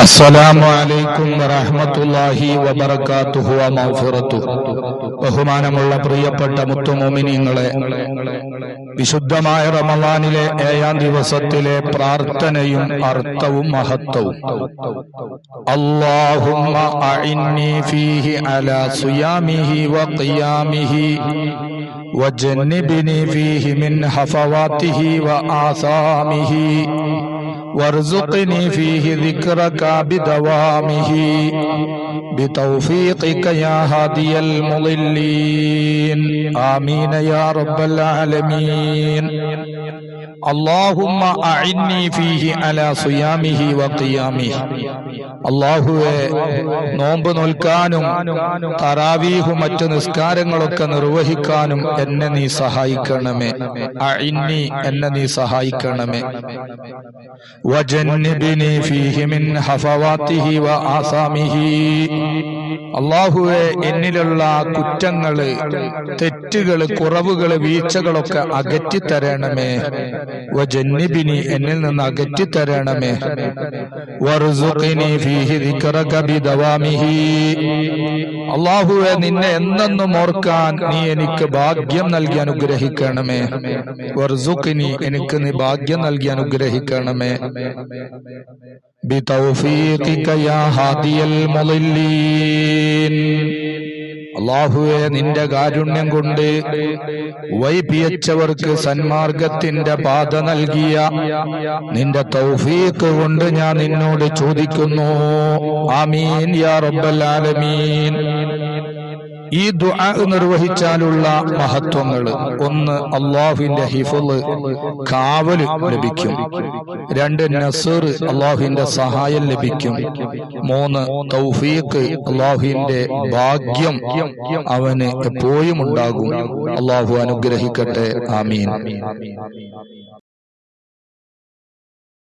അസ്സലാമു അലൈക്കും വറഹ്മത്തുള്ളാഹി വബറകാതുഹു വമഗ്ഫിറതുഹു. ബഹുമാനമുള്ള പ്രിയപ്പെട്ട മുത്തുമോമിനീങ്ങളെ, വിശുദ്ധമായ റമളാനിലെ 7-ാം ദിവസത്തിലെ പ്രാർത്ഥനയും അർത്ഥവും മഹത്വവും. അല്ലാഹുമ്മ അഇന്നി ഫീഹി അലാ സിയാമിഹി വഖിയാമിഹി വജന്നിബ്നി ഫീഹി മിൻ ഹഫവാതിഹി വആസാമിഹി وارزقني فيه ذكرك بدوامه بتوفيقك يا هادي المضلين آمين يا رب العالمين. اللهم أعني فيه على صيامه وقيامه. അല്ലാഹുവേ, നോമ്പ് നോൽക്കാനും തറാവീഹും മറ്റു നിസ്കാരങ്ങളൊക്കെ നിർവഹിക്കാനും എന്നെ നീ സഹായിക്കണമേ. അഇന്നി, എന്നെ നീ സഹായിക്കണമേ. വജന്നിബ്നി ഫീഹി മിൻ ഹഫവാതിഹി വആസാമിഹി. അല്ലാഹുവേ, എന്നിലുള്ള കുറ്റങ്ങള്, തെറ്റുകള്, കുറവുകള്, വീഴ്ചകളൊക്കെ അകറ്റിത്തരണമേ. വജന്നിബ്നി, എന്നിൽ നിന്ന് അകറ്റിത്തരണമേ. വർസുഖ്നി ഫീഹി ദിക്റക ബിദവാമിഹി. അല്ലാഹുവേ, നിന്നെ എന്നെന്നും ഓർക്കാൻ നീ എനിക്ക് ഭാഗ്യം നൽകി അനുഗ്രഹിക്കണമേ. വർസുഖ്നി, എനിക്ക് നീ ഭാഗ്യം നൽകി അനുഗ്രഹിക്കണമേ. ബിതൗഫീഖിക യാ ഹാദിയൽ മുളില്ലീൻ. അല്ലാഹുവേ, നിന്റെ കാരുണ്യം കൊണ്ട് വൈപിയച്ചവർക്ക് സന്മാർഗത്തിന്റെ പാത നൽകിയ നിന്റെ തൗഫീഖ് കൊണ്ട് ഞാൻ നിന്നോട് ചോദിക്കുന്നു. ആമീൻ യാ റബ്ബൽ ആലമീൻ. ഈ ദുആ നിർവഹിച്ചാലുള്ള മഹത്വങ്ങള്: 1, അല്ലാഹുവിന്റെ ഹിഫ്ള്, കാവല് ലഭിക്കും. 2, നസ്ർ, അല്ലാഹുവിന്റെ സഹായം ലഭിക്കും. 3, തൗഫീഖ്, അല്ലാഹുവിന്റെ ഭാഗ്യം അവന് എപ്പോഴും ഉണ്ടാകും. അല്ലാഹു അനുഗ്രഹിക്കട്ടെ. ആമീൻ.